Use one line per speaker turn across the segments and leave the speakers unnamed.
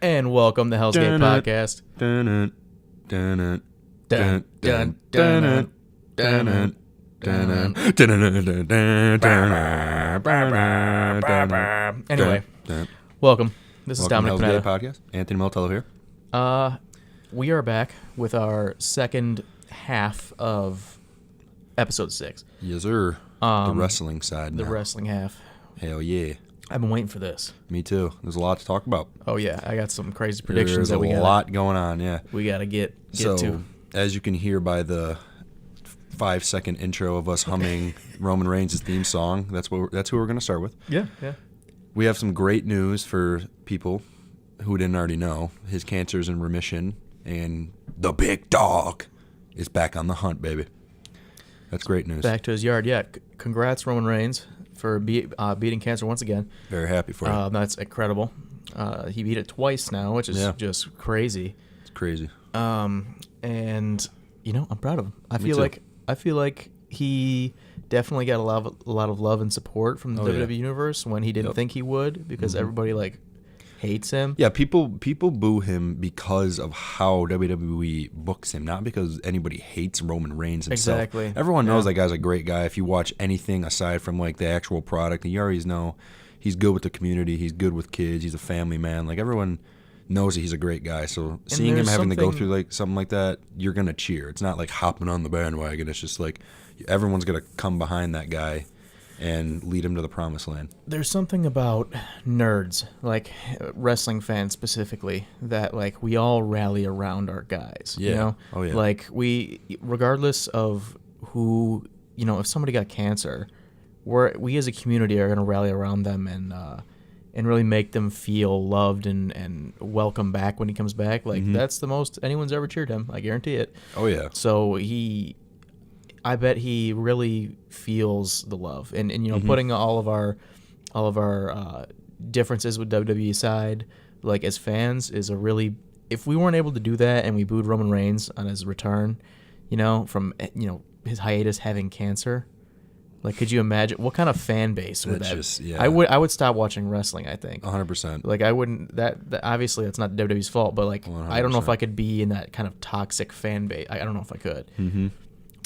And welcome to Hell's Gate Podcast. Anyway, welcome. This is Dominick
Hell's Gate Podcast. Anthony Militello here.
We are back with our second half of episode 6.
Yes, sir. The wrestling side.
The wrestling half.
Hell yeah.
I've been waiting for this.
Me too. There's a lot to talk about.
Oh yeah, I got some crazy predictions
There's a lot going on. Yeah.
We gotta get
so,
to.
As you can hear by the 5-second intro of us humming Roman Reigns' theme song, that's who we're gonna start with.
Yeah.
We have some great news for people who didn't already know. His cancer's in remission, and the big dog is back on the hunt, baby. That's great news.
Back to his yard. Yeah. Congrats, Roman Reigns, for beating cancer once again.
Very happy for you.
That's incredible. He beat it twice now, which is just crazy.
It's crazy.
And I'm proud of him. I feel like he definitely got a lot of love and support from the WWE universe when he didn't think he would, because everybody hates him.
Yeah, people boo him because of how WWE books him, not because anybody hates Roman Reigns himself.
Exactly.
Everyone knows that guy's a great guy. If you watch anything aside from the actual product, you already know he's good with the community. He's good with kids. He's a family man. Everyone knows that he's a great guy. So seeing him having to go through something like that, you're gonna cheer. It's not like hopping on the bandwagon. It's just everyone's gonna come behind that guy and lead him to the promised land. There's
something about nerds, wrestling fans specifically, that we all rally around our guys.
Yeah.
You know?
Oh yeah.
We, regardless of who, if somebody got cancer, we as a community are gonna rally around them and really make them feel loved and welcome back when he comes back. That's the most anyone's ever cheered him. I guarantee it.
Oh yeah.
So I bet he really feels the love, and putting all of our differences with WWE aside, as fans, is a really, if we weren't able to do that and we booed Roman Reigns on his return, from his hiatus having cancer, could you imagine what kind of fan base would that? I would stop watching wrestling. I think
100%.
I wouldn't. That obviously that's not WWE's fault, but
100%.
I don't know if I could be in that kind of toxic fan base. I don't know if I could.
Mm-hmm.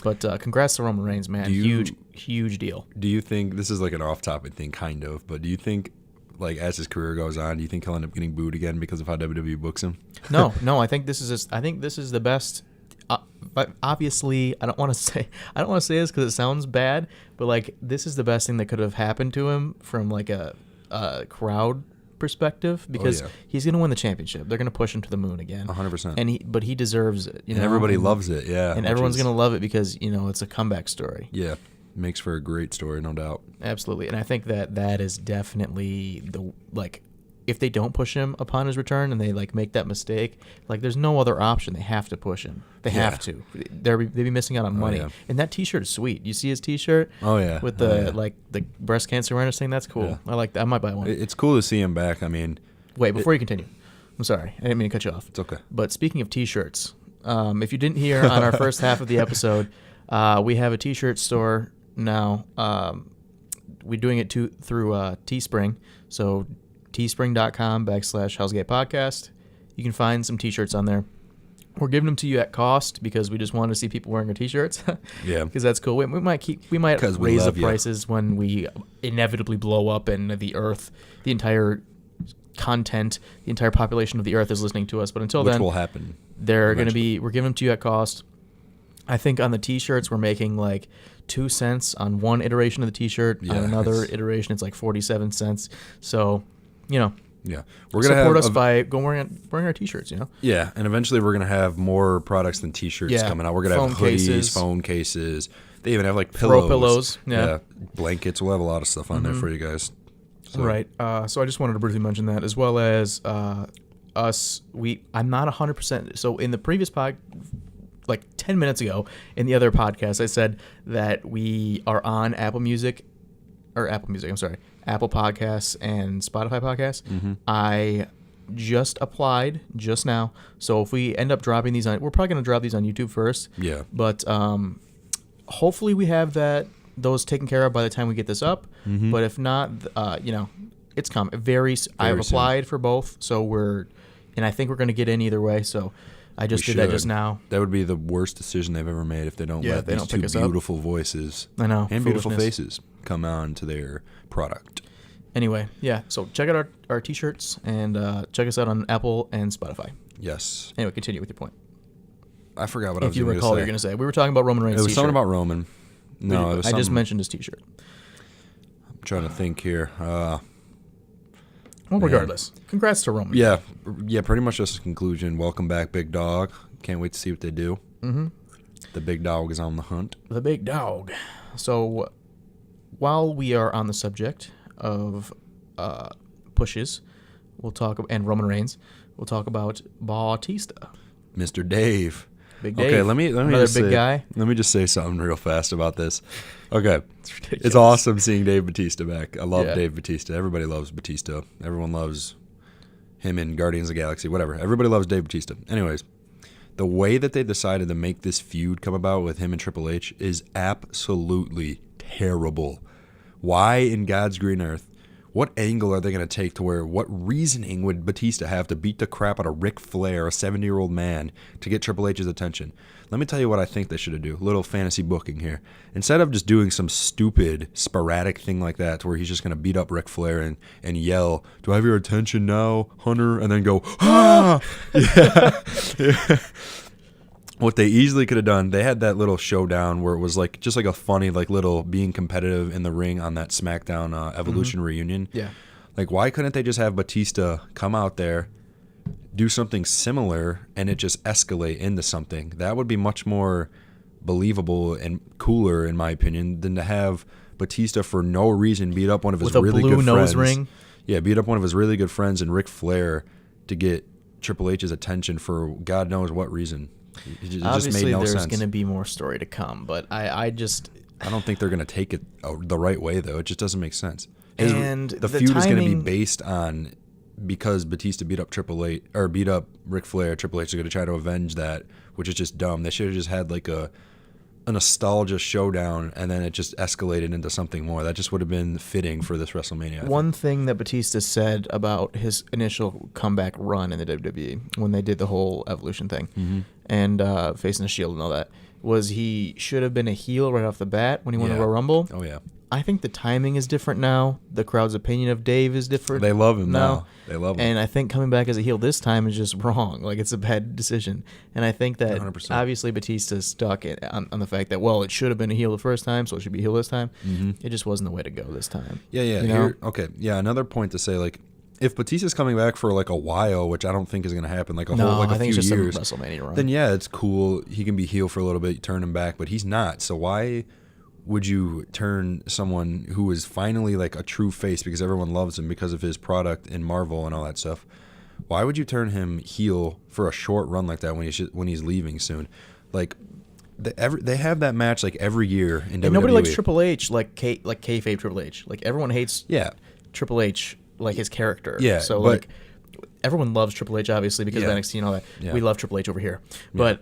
But congrats to Roman Reigns, man. Huge deal.
Do you think, this is an off-topic thing, kind of, but do you think, as his career goes on, do you think he'll end up getting booed again because of how WWE books him?
No. I think this is the best. But obviously, I don't want to say this because it sounds bad, but this is the best thing that could have happened to him from a crowd perspective, because he's going to win the championship. They're going to push him to the moon again.
100%.
But he deserves it.
And everybody loves it, yeah.
And everyone's going to love it because, it's a comeback story.
Yeah, makes for a great story, no doubt.
Absolutely. And I think that is definitely if they don't push him upon his return and they make that mistake, there's no other option. They have to push him. They have to. They'd be missing out on money. Yeah. And that T-shirt is sweet. You see his T-shirt?
Oh yeah.
With the the breast cancer awareness thing. That's cool. Yeah. I like that. I might buy one.
It's cool to see him back. I mean,
wait, before you continue, I'm sorry. I didn't mean to cut you off.
It's okay.
But speaking of T-shirts, if you didn't hear on our first half of the episode, we have a T-shirt store now. We're doing it through Teespring. So teespring.com/Hell's Gate Podcast. You can find some T-shirts on there. We're giving them to you at cost because we just want to see people wearing our T-shirts.
Yeah,
because that's cool. We might raise the prices when we inevitably blow up and the entire content, the entire population of the Earth is listening to us. But until then,
which will happen.
We're giving them to you at cost. I think on the T-shirts we're making 2 cents on one iteration of the T-shirt. On another iteration, it's 47 cents. So.
Yeah,
we're gonna support us by wearing our T-shirts.
Yeah, and eventually we're gonna have more products than T-shirts coming out. We're gonna have hoodies, phone cases. They even have pillows.
Throw pillows. Yeah,
blankets. We'll have a lot of stuff on there for you guys. So.
Right. So I just wanted to briefly mention that, as well as us. I'm not 100%. So in the previous 10 minutes ago, in the other podcast, I said that we are on Apple Podcasts and Spotify Podcasts.
Mm-hmm.
I just applied just now, so if we end up dropping these on, we're probably going to drop these on YouTube first.
Yeah.
But hopefully we have those taken care of by the time we get this up.
Mm-hmm.
But if not, it's coming. I've applied for both, so we're and I think we're going to get in either way. So I just did that just now.
That would be the worst decision they've ever made if they don't let these two beautiful voices and beautiful faces come on to their product.
Anyway, yeah. So check out our T-shirts and check us out on Apple and Spotify.
Yes.
Anyway, continue with your point.
I forgot what I was
going to say. If you recall what you're going to say. We were talking about Roman Reigns'
It was
T-shirt.
something about Roman. No, it was
I just mentioned his T-shirt.
I'm trying to think here.
Well, regardless. Congrats to Roman.
Yeah, pretty much just a conclusion. Welcome back, Big Dog. Can't wait to see what they do.
Mm-hmm.
The Big Dog is on the hunt.
The Big Dog. So while we are on the subject of pushes, we'll talk, and Roman Reigns, we'll talk about Batista.
Mr. Dave.
Big Dave.
Okay, let me
Another
just
big guy.
Let me just say something real fast about this. Okay, it's awesome seeing Dave Batista back. I love Dave Batista. Everybody loves Batista. Everyone loves him in Guardians of the Galaxy. Whatever. Everybody loves Dave Batista. Anyways, the way that they decided to make this feud come about with him and Triple H is absolutely terrible. Why in God's green earth? What angle are they going to take to where, what reasoning would Batista have to beat the crap out of Ric Flair, a 70-year-old man, to get Triple H's attention? Let me tell you what I think they should do. Little fantasy booking here. Instead of just doing some stupid, sporadic thing like that to where he's just going to beat up Ric Flair and yell, "Do I have your attention now, Hunter?" And then go, "Ah!" Yeah. What they easily could have done, they had that little showdown where it was like just like a funny like little being competitive in the ring on that SmackDown Evolution reunion.
Yeah.
Like, why couldn't they just have Batista come out there, do something similar, and it just escalate into something? That would be much more believable and cooler, in my opinion, than to have Batista for no reason beat up one of his
with
really
a blue
good
nose
friends.
ring.
Yeah, beat up one of his really good friends and Ric Flair to get Triple H's attention for God knows what reason. It
Obviously,
just made no
there's
sense.
going to be more story to come, but I
don't think they're going to take it the right way, though. It just doesn't make sense.
And
the feud is going to be based on, because Batista beat up beat up Ric Flair, Triple H is going to try to avenge that, which is just dumb. They should have just had like a nostalgia showdown, and then it just escalated into something more. That just would have been fitting for this WrestleMania.
One thing that Batista said about his initial comeback run in the WWE when they did the whole Evolution thing and facing the Shield and all that was he should have been a heel right off the bat when he won the Royal Rumble.
Oh, yeah.
I think the timing is different now. The crowd's opinion of Dave is different.
They love him now. They love him.
And I think coming back as a heel this time is just wrong. Like, it's a bad decision. And I think that
100%.
Obviously Batista's stuck on the fact that, well, it should have been a heel the first time, so it should be a heel this time. It just wasn't the way to go this time.
Yeah.
You know?
Another point to say, like, if Batista's coming back for like a while, which I don't think is going to happen, like a few
it's just
years,
a WrestleMania run.
then yeah, it's cool. He can be heel for a little bit, you turn him back, but he's not. So why would you turn someone who is finally like a true face because everyone loves him because of his product in Marvel and all that stuff? Why would you turn him heel for a short run like that when he's leaving soon? Like, they have that match like every year in WWE.
And nobody likes Triple H like kayfabe Triple H. Like, everyone hates Triple H, like his character.
Yeah.
So like everyone loves Triple H obviously because of NXT and all that. Yeah. We love Triple H over here. But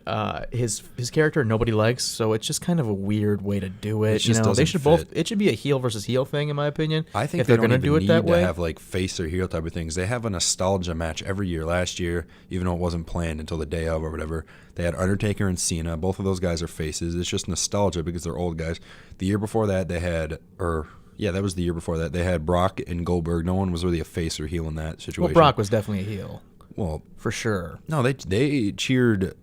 his character nobody likes, so it's just kind of a weird way to do it. They should it should be a heel versus heel thing in my opinion.
I think
if they're going to do it that way.
To have like face or heel type of things. They have a nostalgia match every year. Last year, even though it wasn't planned until the day of or whatever, they had Undertaker and Cena. Both of those guys are faces. It's just nostalgia because they're old guys. The year before that, they had that was the year before that. They had Brock and Goldberg. No one was really a face or heel in that situation.
Well, Brock was definitely a heel.
Well,
for sure.
No, they cheered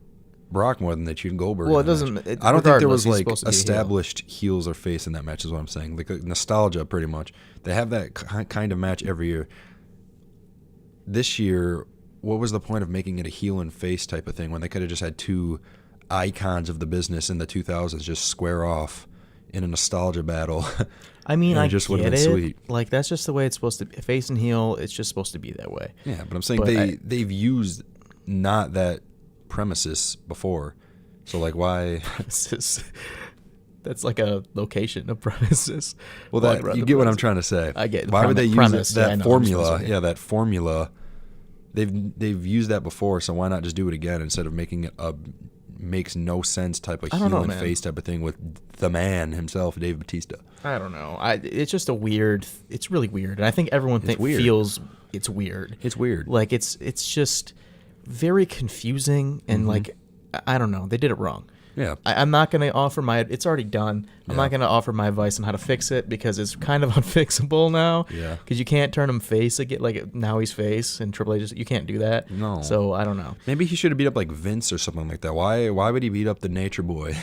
Brock more than they cheered Goldberg.
Well, it doesn't.
I don't think there was like established heels or face in that match. Is what I'm saying. Like nostalgia, pretty much. They have that kind of match every year. This year, what was the point of making it a heel and face type of thing when they could have just had two icons of the business in the 2000s just square off in a nostalgia battle?
I mean, I
just
get it. Sweet. Like, that's just the way it's supposed to be. Face and heel, it's just supposed to be that way.
Yeah, but I'm saying they've used not that premises before. So, like, why?
That's like a location, a premises.
Well, you get what I'm trying to say.
I get.
Why would they use that formula? Yeah, that formula. They've used that before, so why not just do it again instead of making it a makes no sense type of heel and face type of thing with the man himself, Dave Batista?
I don't know. It's just it's really weird, and I think everyone feels it's weird.
It's weird.
Like it's just very confusing and like I don't know. They did it wrong.
Yeah.
I'm not going to offer it's already done. I'm not going to offer my advice on how to fix it because it's kind of unfixable now.
Yeah.
Because you can't turn him face again. Like now he's face and Triple H. You can't do that.
No.
So I don't know.
Maybe he should have beat up like Vince or something like that. Why would he beat up the Nature Boy?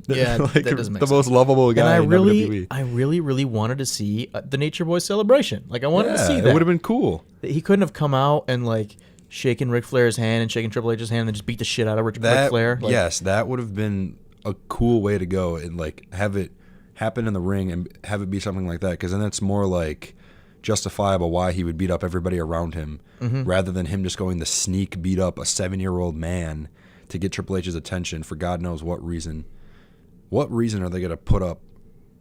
Yeah,
like
that doesn't make
the
sense.
most lovable guy in WWE.
I really wanted to see the Nature Boy celebration. Like I wanted to see that.
It would have been cool.
He couldn't have come out and like shaking Ric Flair's hand and shaking Triple H's hand and then just beat the shit out of Ric Flair. Like,
yes, that would have been a cool way to go and like have it happen in the ring and have it be something like that, because then it's more like justifiable why he would beat up everybody around him rather than him just going to sneak beat up a 7-year-old man to get Triple H's attention for God knows what reason. What reason are they going to put up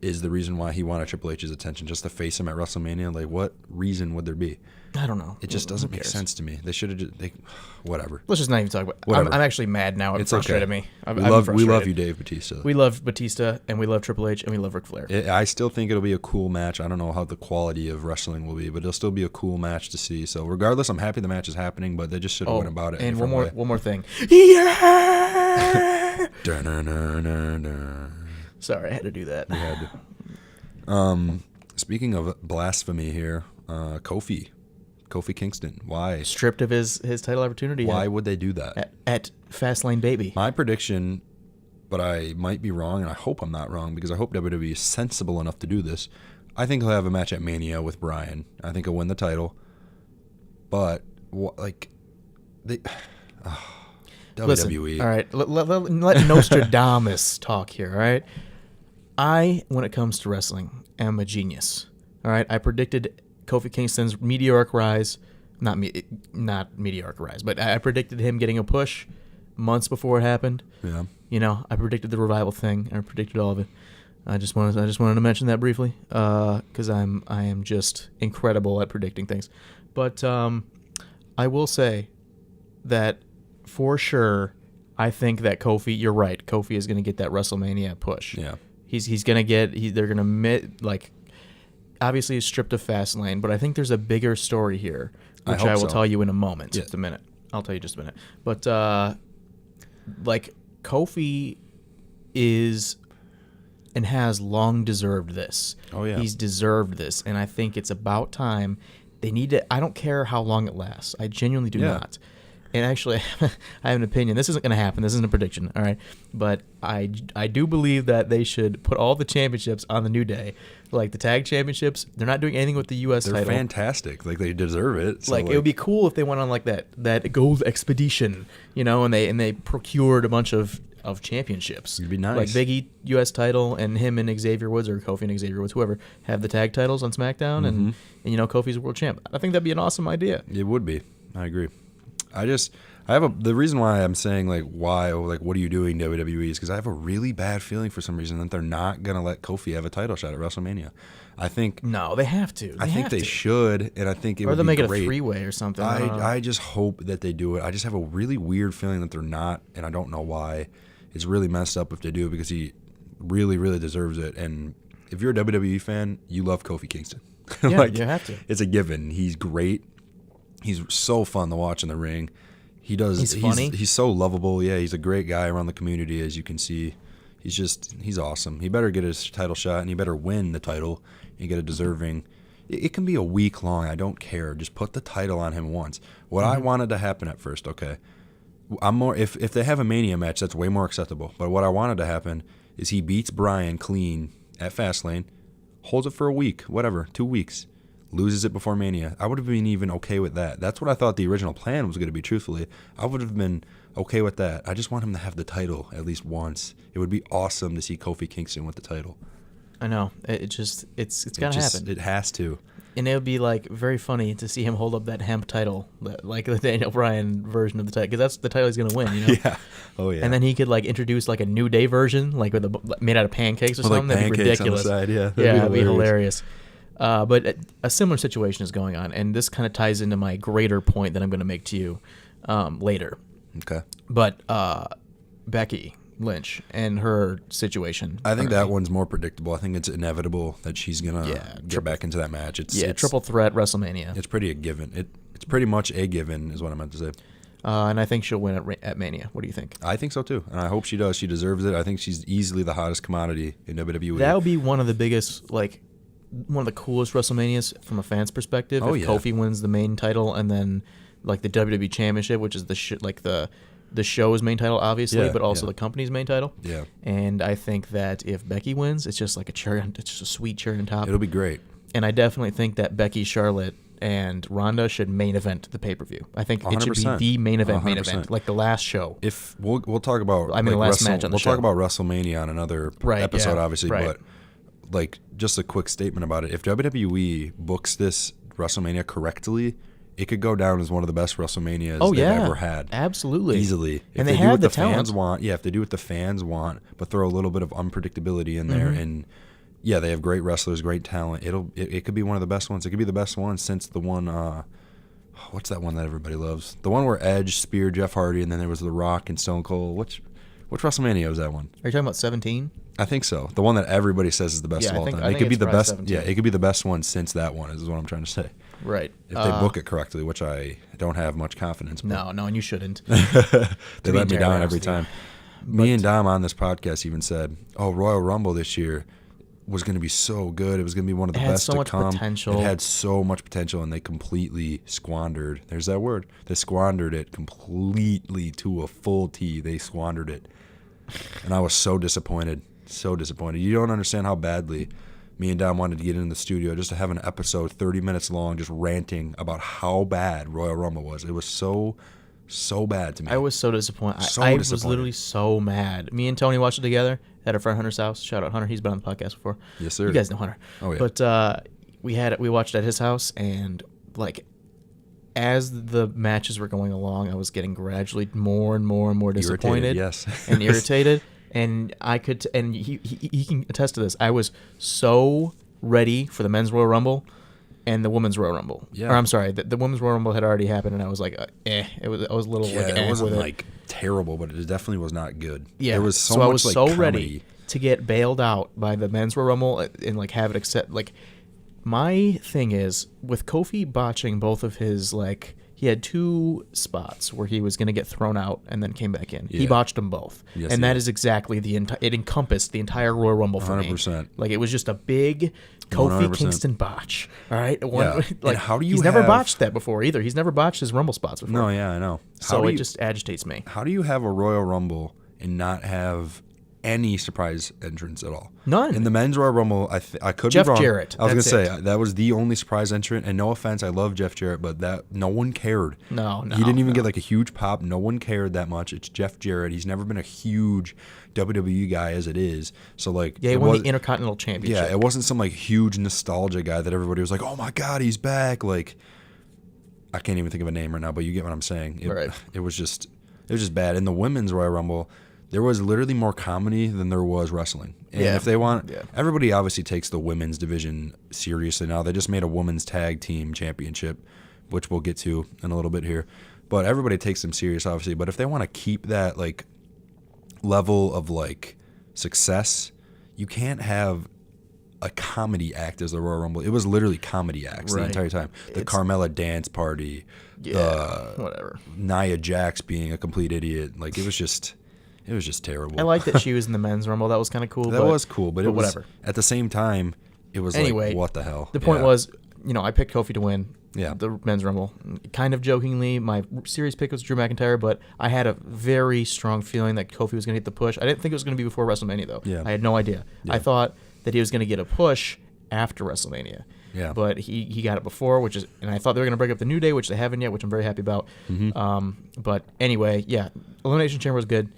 is the reason why he wanted Triple H's attention, just to face him at WrestleMania? Like, what reason would there be?
I don't know.
It just doesn't make sense to me. They should have just, whatever.
Let's just not even talk about it. I'm actually mad now. It's frustrated me.
We love you, Dave Batista.
We love Batista, and we love Triple H, and we love Ric Flair.
I still think it'll be a cool match. I don't know how the quality of wrestling will be, but it'll still be a cool match to see. So regardless, I'm happy the match is happening, but they just should have went about it.
And one more thing. Yeah! Sorry, I had to do that.
You had to. Speaking of blasphemy here, Kofi Kingston. Why?
Stripped of his title opportunity.
Why would they do that?
At Fastlane Baby.
My prediction, but I might be wrong, and I hope I'm not wrong, because I hope WWE is sensible enough to do this. I think he'll have a match at Mania with Bryan. I think he'll win the title. But, WWE.
Listen, all right, let Nostradamus talk here, all right? When it comes to wrestling, am a genius. All right, I predicted Kofi Kingston's meteoric rise, not meteoric rise, but I predicted him getting a push months before it happened.
Yeah.
You know, I predicted the revival thing. I predicted all of it. I just wanted to mention that briefly because I am just incredible at predicting things. But I will say that for sure, I think that Kofi. You're right. Kofi is going to get that WrestleMania push.
Yeah.
He's going to get. They're going to obviously he's stripped of Fastlane, but I think there's a bigger story here, which I will tell you in a moment. Yeah. Just a minute. I'll tell you just a minute. But Kofi is and has long deserved this. Oh yeah. He's deserved this, and I think it's about time. They need to. I don't care how long it lasts. I genuinely do not. And actually, I have an opinion. This isn't going to happen. This isn't a prediction, all right? But I do believe that they should put all the championships on the New Day. Like the tag championships, they're not doing anything with the U.S. title.
They're fantastic. Like, they deserve it. So
it would be cool if they went on like that gold expedition, you know, and they procured a bunch of championships.
It'd be nice.
Like Big E U.S. title, and him and Xavier Woods, or Kofi and Xavier Woods, whoever, have the tag titles on SmackDown, and you know, Kofi's world champ. I think that'd be an awesome idea.
It would be. I agree. The reason why I'm saying what are you doing, WWE, is because I have a really bad feeling for some reason that they're not gonna let Kofi have a title shot at WrestleMania. I think
no, they have to.
I think they should, and I think it would be great.
Or they'll make it a 3-way or something.
I just hope that they do it. I just have a really weird feeling that they're not, and I don't know why. It's really messed up if they do, because he really, really deserves it. And if you're a WWE fan, you love Kofi Kingston.
Yeah, you have to.
It's a given. He's great. He's so fun to watch in the ring. He's funny. He's so lovable. Yeah, he's a great guy around the community, as you can see. He's awesome. He better get his title shot, and he better win the title and get a deserving. It can be a week long. I don't care. Just put the title on him once. What I wanted to happen at first, okay, I'm more if they have a Mania match, that's way more acceptable. But what I wanted to happen is he beats Bryan clean at Fastlane, holds it for a week, whatever, 2 weeks. Loses it before Mania. I would have been even okay with that. That's what I thought the original plan was going to be, truthfully. I would have been okay with that. I just want him to have the title at least once. It would be awesome to see Kofi Kingston with the title.
I know. It's got to happen.
It has to.
And it would be very funny to see him hold up that hemp title, like the Daniel Bryan version of the title, because that's the title he's going to win, you know?
Yeah. Oh, yeah.
And then he could introduce a New Day version, made out of pancakes or something. That'd be ridiculous.
On the side, yeah.
That'd be hilarious. But a similar situation is going on, and this kind of ties into my greater point that I'm going to make to you later.
Okay.
But Becky Lynch and her situation.
I think that one's more predictable. I think it's inevitable that she's going to get back into that match. It's
triple threat WrestleMania.
It's pretty a given. It's pretty much a given is what I meant to say.
And I think she'll win at Mania. What do you think?
I think so too, and I hope she does. She deserves it. I think she's easily the hottest commodity in WWE.
That would be one of the biggest, like, one of the coolest WrestleManias from a fan's perspective.
Oh,
if Kofi wins the main title and then like the WWE Championship, which is the show's main title, obviously, but also the company's main title.
Yeah.
And I think that if Becky wins, it's just like it's just a sweet cherry on top.
It'll be great. And
I definitely think that Becky, Charlotte, and Ronda should main event the pay-per-view. I think 100%. It should be the main event, like the last show.
If we'll talk about,
the last match on the show.
We'll talk about WrestleMania on another episode, obviously, but like just a quick statement about it. If WWE books this WrestleMania correctly, it could go down as one of the best WrestleManias they've ever had.
Absolutely.
Easily.
And they have the talent.
Fans want, if they do what the fans want, but throw a little bit of unpredictability in there, and they have great wrestlers, great talent. It could be one of the best ones. It could be the best one since the one, what's that one that everybody loves? The one where Edge speared Jeff Hardy, and then there was The Rock and Stone Cold. Which WrestleMania was that one?
Are you talking about 17?
I think so. The one that everybody says is the best of all time. It could be the best. 17. Yeah, it could be the best one since that one. Is what I'm trying to say.
Right.
If they book it correctly, which I don't have much confidence.
No, and you shouldn't.
They let me down every time. Me and Dom on this podcast even said, "Oh, Royal Rumble this year was going to be so good. It was going to be one of the best to come.
Potential.
It had so much potential, and they completely squandered. There's that word. They squandered it completely to a full T. They squandered it, and I was so disappointed. So disappointed. You don't understand how badly me and Dom wanted to get in the studio just to have an episode 30 minutes long just ranting about how bad Royal Rumble was. It was so bad to me.
I was so disappointed. I was literally so mad. Me and Tony watched it together at our friend Hunter's house. Shout out Hunter. He's been on the podcast before.
Yes, sir.
You guys know Hunter.
Oh, yeah.
But we watched at his house, and like as the matches were going along, I was getting gradually more and more disappointed. And irritated. And I could, and he can attest to this. I was so ready for the men's Royal Rumble and the women's Royal Rumble.
Yeah.
Or I'm sorry, the women's Royal Rumble had already happened, and I was like, I was a little
it wasn't like terrible, but it definitely was not good.
Yeah,
there was so
I was
much
so
comedy.
ready to get bailed out by the men's Royal Rumble and like have it accept. Like my thing is with Kofi botching both of his He had two spots where he was going to get thrown out and then came back in. Yeah. He botched them both.
Yes,
and that is exactly it encompassed the entire Royal Rumble for
100%.
me. Like, it was just a big Kofi 100%. Kingston botch. All right?
Like, how do you
he's never botched that before either. He's never botched his Rumble spots before.
No, yeah, I know.
So it just agitates me.
How do you have a Royal Rumble and not have any surprise entrance at all?
None.
In the men's Royal Rumble, I could
Jeff
be wrong.
Jarrett.
I was going to say, that was the only surprise entrant, and no offense, I love Jeff Jarrett, but that no one cared.
No.
He didn't even get like a huge pop. No one cared that much. It's Jeff Jarrett. He's never been a huge WWE guy as it is. So like,
he won the Intercontinental Championship.
Yeah, it wasn't some like huge nostalgia guy that everybody was like, oh my God, he's back. Like, I can't even think of a name right now, but you get what I'm saying. It was just bad. In the women's Royal Rumble, there was literally more comedy than there was wrestling. And if they want, everybody obviously takes the women's division seriously now. They just made a women's tag team championship, which we'll get to in a little bit here. But everybody takes them serious, obviously. But if they want to keep that like level of like success, you can't have a comedy act as the Royal Rumble. It was literally comedy acts the entire time. The Carmella dance party,
whatever.
Nia Jax being a complete idiot. Like, it was just terrible.
I like that she was in the men's Rumble. That was kind of cool.
That was cool, but it was,
whatever.
At the same time, it was like, what the hell?
The point was, I picked Kofi to win
the
men's Rumble. Kind of jokingly, my series pick was Drew McIntyre, but I had a very strong feeling that Kofi was going to get the push. I didn't think it was going to be before WrestleMania, though.
Yeah.
I had no idea. Yeah. I thought that he was going to get a push after WrestleMania.
Yeah.
But he got it before, and I thought they were going to break up the New Day, which they haven't yet, which I'm very happy about.
Mm-hmm.
But anyway, Elimination Chamber was good.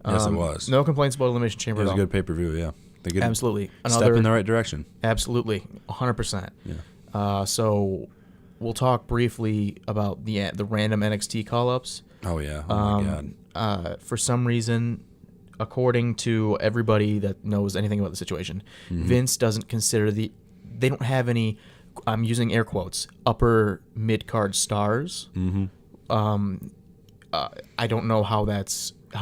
Yes, it was.
No complaints about Elimination Chamber.
It was a good pay-per-view, yeah. They
absolutely.
Step in the right direction.
Absolutely. 100%.
Yeah.
So we'll talk briefly about the random NXT call-ups.
Oh, yeah. Oh, my
God. For some reason, according to everybody that knows anything about the situation, Vince doesn't consider they don't have any, I'm using air quotes, upper mid-card stars. I don't know how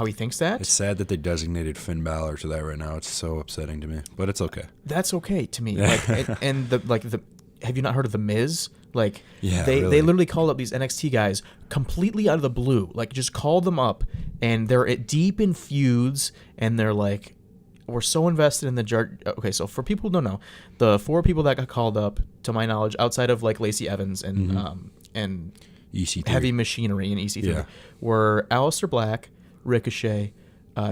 he thinks that.
It's sad that they designated Finn Balor to that right now. It's so upsetting to me, but it's okay.
That's okay to me. Have you not heard of The Miz? Like,
really.
they literally called up these NXT guys completely out of the blue. Like, just called them up, and they're deep in feuds, and they're like, we're so invested in the... Okay, so for people who don't know, the 4 people that got called up, to my knowledge, outside of, like, Lacey Evans and
EC3.
Heavy Machinery and EC3, were Aleister Black, Ricochet,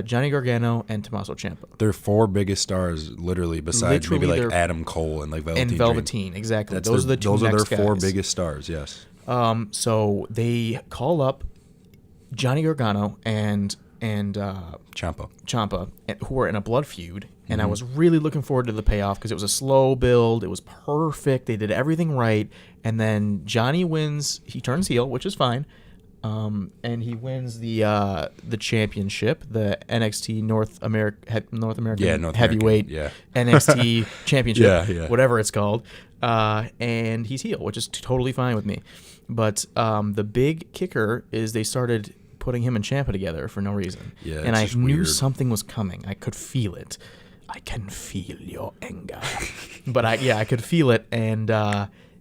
Johnny Gargano, and Tommaso Ciampa.
They're 4 biggest stars, literally, besides maybe like Adam Cole and like Velveteen.
And Velveteen, exactly. Those are the 2
Those are
next
their 4
guys.
biggest stars, yes.
So they call up Johnny Gargano and Ciampa, who were in a blood feud, and I was really looking forward to the payoff because it was a slow build. It was perfect. They did everything right, and then Johnny wins. He turns heel, which is fine, and he wins the championship, the NXT North American Heavyweight NXT Championship, whatever it's called, and he's heel, which is totally fine with me. But the big kicker is they started putting him and Ciampa together for no reason.
Yeah,
and I knew
weird.
something was coming. I could feel it. I can feel your anger. But I could feel it, and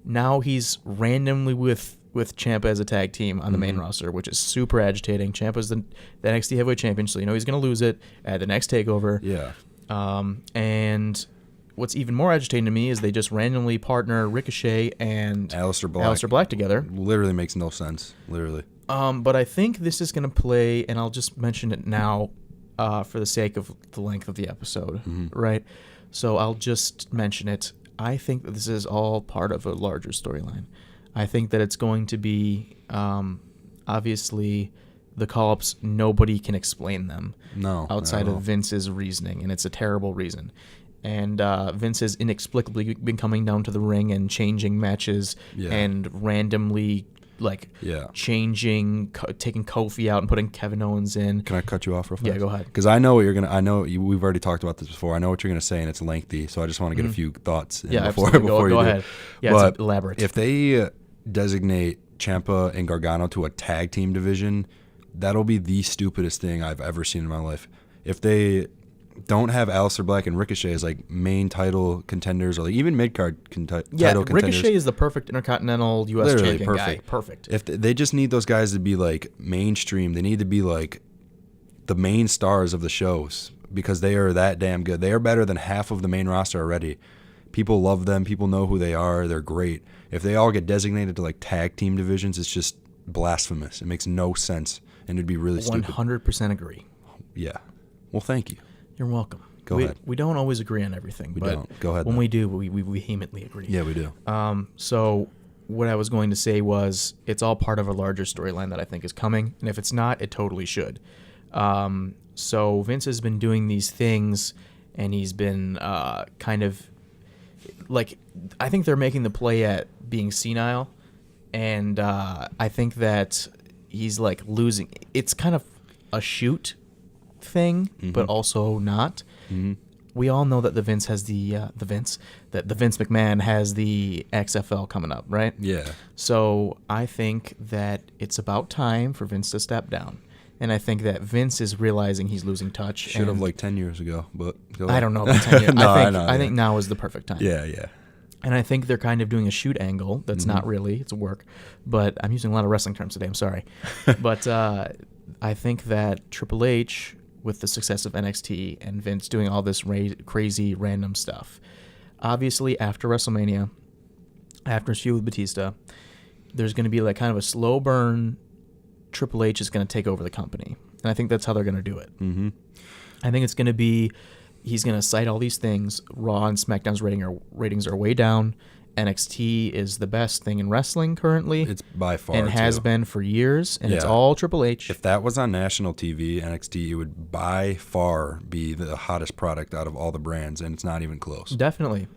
now he's randomly with Ciampa as a tag team on the main roster, which is super agitating. Ciampa's the NXT Heavyweight Champion, so you know he's going to lose it at the next takeover.
Yeah.
And what's even more agitating to me is they just randomly partner Ricochet and Aleister Black together.
Literally makes no sense. Literally.
But I think this is going to play, and I'll just mention it now for the sake of the length of the episode, right? So I'll just mention it. I think that this is all part of a larger storyline. I think that it's going to be, obviously, the call-ups, nobody can explain them outside of Vince's reasoning, and it's a terrible reason. And Vince has inexplicably been coming down to the ring and changing matches and randomly changing, taking Kofi out and putting Kevin Owens in.
Can I cut you off real fast?
Yeah, go ahead.
Because we've already talked about this before. I know what you're going to say, and it's lengthy, so I just want to get a few thoughts before you
go ahead. Yeah,
but
it's elaborate.
If they designate Ciampa and Gargano to a tag team division, that'll be the stupidest thing I've ever seen in my life. If they don't have Aleister Black and Ricochet as like main title contenders, or like even mid-card title contenders.
Ricochet is the perfect Intercontinental U.S. champion guy. Perfect.
If they just need those guys to be like mainstream, they need to be like the main stars of the shows because they are that damn good. They are better than half of the main roster already. People love them. People know who they are. They're great. If they all get designated to like tag team divisions, it's just blasphemous. It makes no sense, and it'd be really stupid.
100% agree.
Yeah. Well, thank you.
You're welcome.
Go ahead.
We don't always agree on everything.
We don't. Go ahead.
When we do, we vehemently agree.
Yeah, we do.
So what I was going to say was it's all part of a larger storyline that I think is coming, and if it's not, it totally should. So Vince has been doing these things, and he's been kind of like, I think they're making the play at being senile, and I think that he's like losing. It's kind of a shoot thing, but also not. We all know that the Vince McMahon has the XFL coming up, right?
Yeah.
So I think that it's about time for Vince to step down. And I think that Vince is realizing he's losing touch.
Should have like 10 years ago, but go
I don't know about 10 years. I think now is the perfect time.
Yeah.
And I think they're kind of doing a shoot angle. That's not really, it's a work. But I'm using a lot of wrestling terms today, I'm sorry. But I think that Triple H, with the success of NXT and Vince doing all this crazy random stuff, obviously after WrestleMania, after his feud with Batista, there's going to be like kind of a slow burn. Triple H is going to take over the company, and I think that's how they're going to do it. I think it's going to be, he's going to cite all these things. Raw and SmackDown's ratings are way down. NXT is the best thing in wrestling currently.
It's by far,
and has been for years, and it's all Triple H.
If that was on national TV, NXT, it would by far be the hottest product out of all the brands, and it's not even close.
Definitely.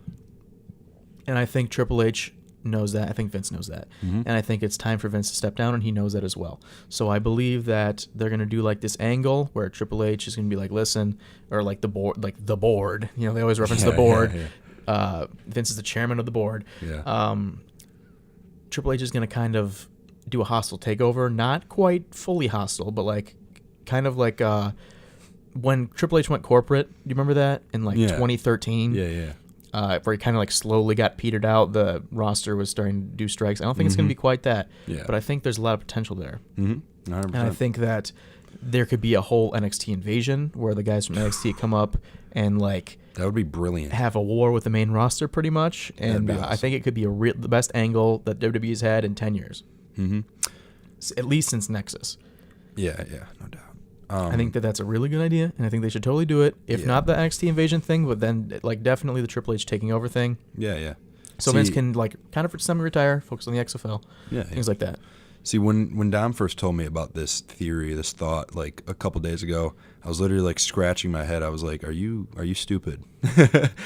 And I think Triple H knows that. I think Vince knows that. And I think it's time for Vince to step down, and he knows that as well. So I believe that they're going to do like this angle where Triple H is going to be like, listen, or like the board. You know, they always reference the board. Vince is the chairman of the board. Triple H is going to kind of do a hostile takeover, not quite fully hostile, but like kind of like when Triple H went corporate. Do you remember that in like 2013? where he kind of like slowly got petered out. The roster was starting to do strikes. I don't think it's going to be quite that, but I think there's a lot of potential there.
100%.
And I think that there could be a whole NXT invasion where the guys from NXT come up and like
that would be brilliant.
Have a war with the main roster pretty much, and awesome. I think it could be the best angle that WWE's had in 10 years, at least since Nexus.
Yeah, no doubt.
I think that's a really good idea, and I think they should totally do it. If not the NXT invasion thing, but then like definitely the Triple H taking over thing.
Yeah.
So Vince can like kind of semi-retire, focus on the XFL, things like that.
See, when Dom first told me about this theory, this thought, like a couple days ago, I was literally like scratching my head. I was like, "Are you stupid?"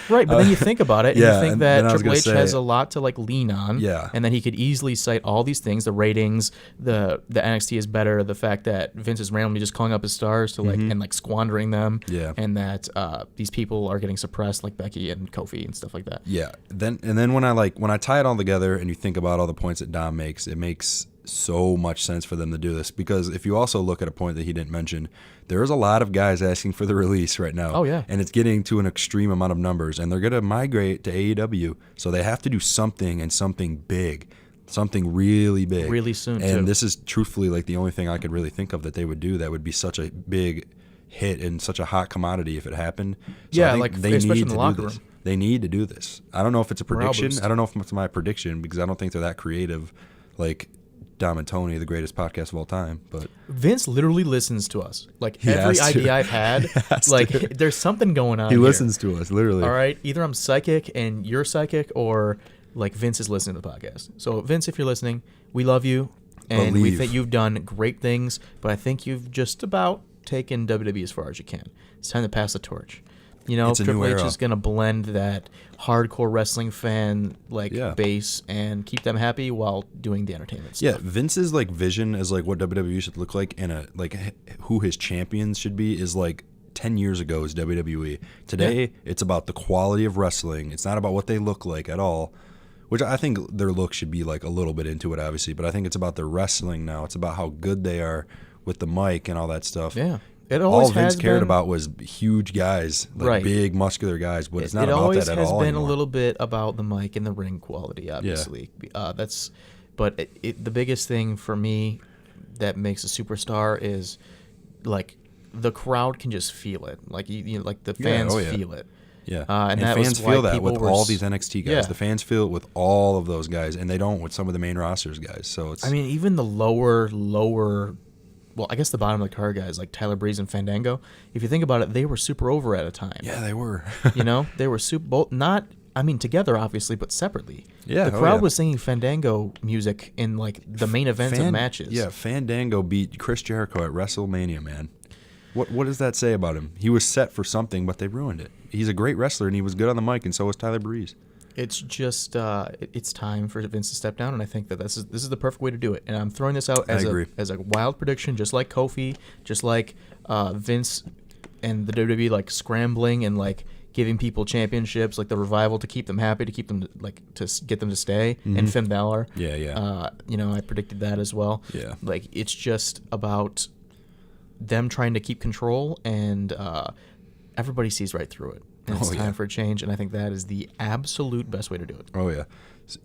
Right, but then you think about it, and you think that Triple H has a lot to like lean on, and then he could easily cite all these things: the ratings, the NXT is better, the fact that Vince is randomly just calling up his stars to like and like squandering them, and that these people are getting suppressed, like Becky and Kofi and stuff like that. Yeah.
Then when I tie it all together and you think about all the points that Dom makes, it makes so much sense for them to do this, because if you also look at a point that he didn't mention, there's a lot of guys asking for the release right now.
Oh yeah,
and it's getting to an extreme amount of numbers, and they're going to migrate to AEW, so they have to do something, and something big, something really big,
really soon.
And this is truthfully like the only thing I could really think of that they would do that would be such a big hit and such a hot commodity if it happened. So I think
like
they
especially
need
in the
to
locker
do
room.
this. They need to do this. I don't know if it's a prediction.
Boost.
I don't know if it's my prediction, because I don't think they're that creative, like Dom and Tony, the greatest podcast of all time. But
Vince literally listens to us. Like every idea I've had, like there's something going on.
He listens to us, literally.
All right, either I'm psychic and you're psychic, or like Vince is listening to the podcast. So Vince, if you're listening, we love you, and we think you've done great things. But I think you've just about taken WWE as far as you can. It's time to pass the torch. You know, Triple H is going to blend that hardcore wrestling fan base and keep them happy while doing the entertainment stuff.
Yeah, Vince's like vision as like what WWE should look like, and who his champions should be is like 10 years ago is WWE. Today, it's about the quality of wrestling. It's not about what they look like at all, which I think their look should be like a little bit into it, obviously. But I think it's about their wrestling now. It's about how good they are with the mic and all that stuff.
Yeah.
All Vince cared about was huge guys, like big, muscular guys, but it's not about that at all.
It always has been
anymore.
A little bit about the mic and the ring quality, obviously. Yeah. But the biggest thing for me that makes a superstar is like the crowd can just feel it. Like like the fans feel it.
Yeah,
and that
fans feel that with all these NXT guys.
Yeah.
The fans feel it with all of those guys, and they don't with some of the main rosters guys. So it's.
I mean, even the lower. Well, I guess the bottom of the card guys like Tyler Breeze and Fandango. If you think about it, they were super over at a time.
Yeah, they were.
You know, they were super. Both together obviously, but separately.
Yeah,
the crowd was singing Fandango music in like the main events of matches.
Yeah, Fandango beat Chris Jericho at WrestleMania, man. What does that say about him? He was set for something, but they ruined it. He's a great wrestler, and he was good on the mic, and so was Tyler Breeze.
It's just it's time for Vince to step down, and I think that this is the perfect way to do it. And I'm throwing this out as a wild prediction, just like Kofi, just like Vince and the WWE like scrambling and like giving people championships, like the Revival to keep them happy, to keep them to get them to stay, and Finn Balor.
Yeah.
I predicted that as well.
Yeah.
Like it's just about them trying to keep control, and everybody sees right through it. And it's time for a change, and I think that is the absolute best way to do it.
Oh, yeah.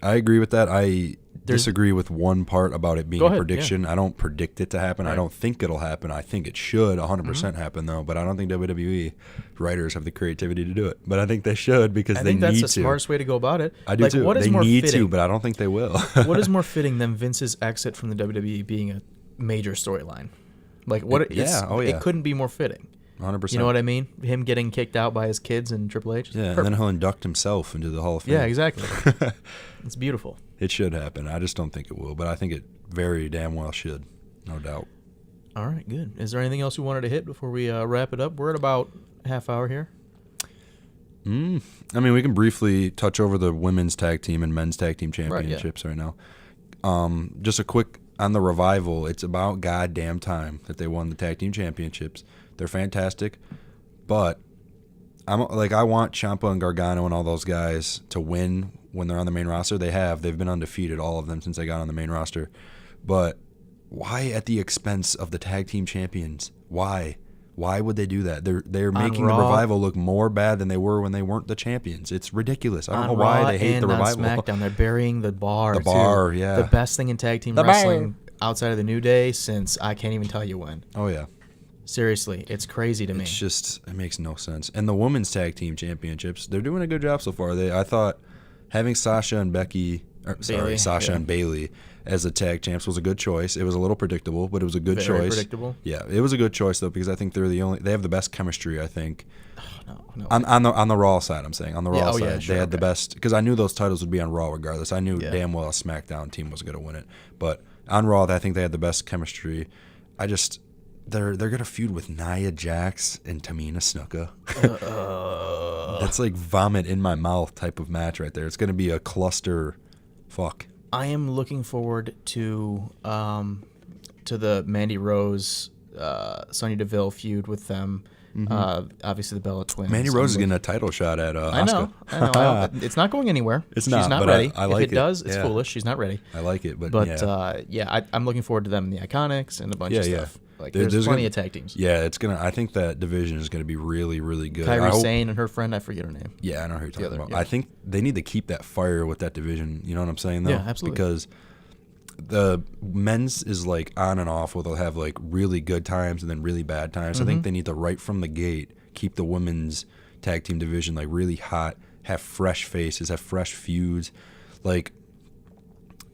I agree with that. I disagree with one part about it being a prediction. Yeah. I don't predict it to happen. Right. I don't think it'll happen. I think it should 100% happen, though. But I don't think WWE writers have the creativity to do it. But I think they should, because they need to. I think that's the
smartest way to go about it.
I do, too. They need to, but I don't think they will.
What is more fitting than Vince's exit from the WWE being a major storyline? Like, it couldn't be more fitting.
100%.
You know what I mean? Him getting kicked out by his kids and Triple H.
Yeah, and then he'll induct himself into the Hall of Fame.
Yeah, exactly. It's beautiful.
It should happen. I just don't think it will, but I think it very damn well should, no doubt.
All right, good. Is there anything else we wanted to hit before we wrap it up? We're at about half hour here.
I mean, we can briefly touch over the women's tag team and men's tag team championships right now. Just a quick on the Revival. It's about goddamn time that they won the tag team championships. They're fantastic, but I want Ciampa and Gargano and all those guys to win when they're on the main roster. They've been undefeated, all of them, since they got on the main roster. But why at the expense of the tag team champions? Why? Why would they do that? They're making
Raw,
the Revival look more bad than they were when they weren't the champions. It's ridiculous. I don't know
Raw
why they hate the Revival.
On SmackDown, they're burying the bar.
The bar,
too.
yeah.
The best thing in tag team wrestling outside of the New Day since I can't even tell you when.
Oh yeah.
Seriously, it's crazy to me.
It's just, it makes no sense. And the women's tag team championships, they're doing a good job so far. I thought having Sasha and Bayley as the tag champs was a good choice. It was a little predictable, but it was a good choice.
Very predictable.
Yeah, it was a good choice though, because I think they have the best chemistry. I think
No.
on the Raw side, I'm saying on the Raw side,
sure,
they had the best, because I knew those titles would be on Raw regardless. I knew damn well a SmackDown team was going to win it, but on Raw, I think they had the best chemistry. They're gonna feud with Nia Jax and Tamina Snuka. That's like vomit in my mouth type of match right there. It's gonna be a cluster fuck.
I am looking forward to the Mandy Rose, Sonya Deville feud with them. Obviously the Bella Twins.
Mandy Rose is getting a title shot at Asuka.
I know. It's not going anywhere.
She's
not ready.
I like
if it does, it's foolish. She's not ready.
I like it, but
I'm looking forward to them in the Iconics and a bunch of stuff. Like there's plenty of tag teams.
Yeah, I think that division is gonna be really, really good.
Kairi Sane and her friend, I forget her name.
Yeah, I know who you're talking about.
Yeah.
I think they need to keep that fire with that division. You know what I'm saying, though?
Yeah, absolutely.
Because the men's is like on and off, where they'll have like really good times and then really bad times. I think they need to, right from the gate, keep the women's tag team division like really hot, have fresh faces, have fresh feuds. Like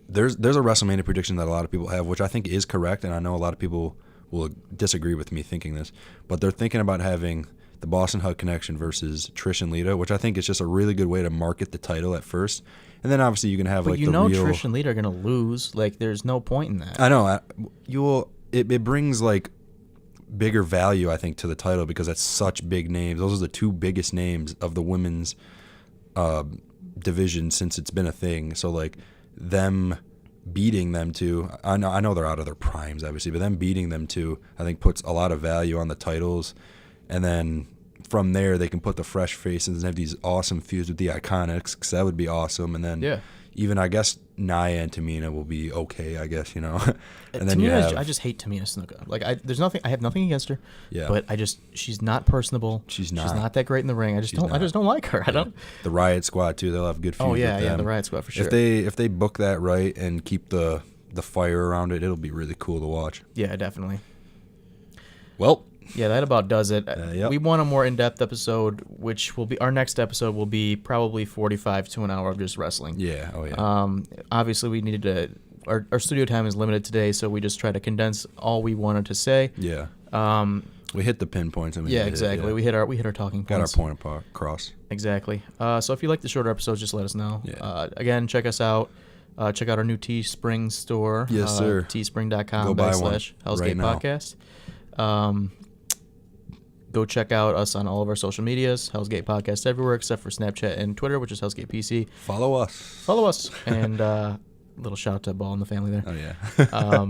there's a WrestleMania prediction that a lot of people have, which I think is correct, and I know a lot of people will disagree with me thinking this, but they're thinking about having the Boston Hug Connection versus Trish and Lita, which I think is just a really good way to market the title at first. And then obviously you can have real...
Trish and Lita are going to lose. Like, there's no point in that.
I know. It brings, like, bigger value, I think, to the title, because that's such big names. Those are the two biggest names of the women's division since it's been a thing. So, like, them beating them to... I know they're out of their primes, obviously, but them beating them to, I think, puts a lot of value on the titles. And then from there, they can put the fresh faces and have these awesome feuds with the Iconics, because that would be awesome. And then even, I guess, Nia and Tamina will be okay, I guess, you know. And then
I just hate Tamina Snuka. Like, I have nothing against her, but she's not personable. She's not that great in the ring. I just don't like her. I don't.
The Riot Squad too. They'll have good feuds.
Oh yeah, the Riot Squad for sure.
If they book that right and keep the fire around it, it'll be really cool to watch.
Yeah, definitely.
Well.
Yeah, that about does it.
Yep.
We want a more in-depth episode, which will be our next episode. Will be probably 45 to an hour of just wrestling.
Yeah. Oh yeah.
Obviously, we needed to. Our studio time is limited today, so we just try to condense all we wanted to say.
Yeah. We hit the pinpoints.
Exactly. We hit our talking points.
Got our point across.
Exactly. So if you like the shorter episodes, just let us know.
Yeah.
Again, check us out. Check out our new Teespring store.
Yes, sir.
Teespring.com/Hell's Gate Podcast. Go check out us on all of our social medias. Hell's Gate Podcast everywhere except for Snapchat and Twitter, which is Hell's Gate PC.
Follow us. And
little shout out to Ball and the family there.
Oh yeah.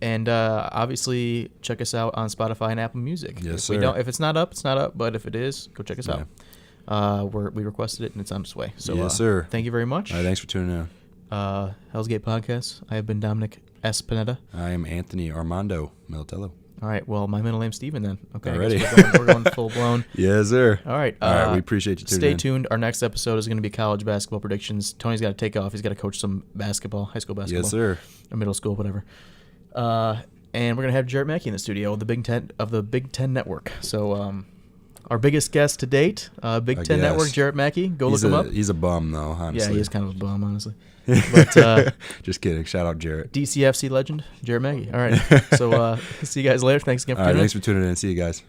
And obviously check us out on Spotify and Apple Music.
Yes,
sir. If it's not up, it's not up. But if it is, go check us out. We requested it and it's on its way. So
yes, sir.
Thank you very much.
All right, thanks for tuning in.
Hell's Gate Podcast. I have been Dominick S. Panetta.
I am Anthony Armando Militello.
All right. Well, my middle name's Steven then. Okay.
Alrighty.
We're going full blown.
Yes, sir.
All right.
We appreciate you tuning in.
Stay tuned. Our next episode is going to be college basketball predictions. Tony's got to take off. He's got to coach some basketball, high school basketball.
Yes, sir.
Or middle school, whatever. And we're going to have Jarrett Mackey in the studio of the Big Ten Network. So, our biggest guest to date, Big Ten Network, Jarrett Mackey. Look him up.
He's a bum, though, honestly.
Yeah, he is kind of a bum, honestly. But
just kidding. Shout out Jarrett.
DCFC legend, Jarrett Mackey. All right. So see you guys later. Thanks again for tuning in.
Thanks for tuning in. See you guys.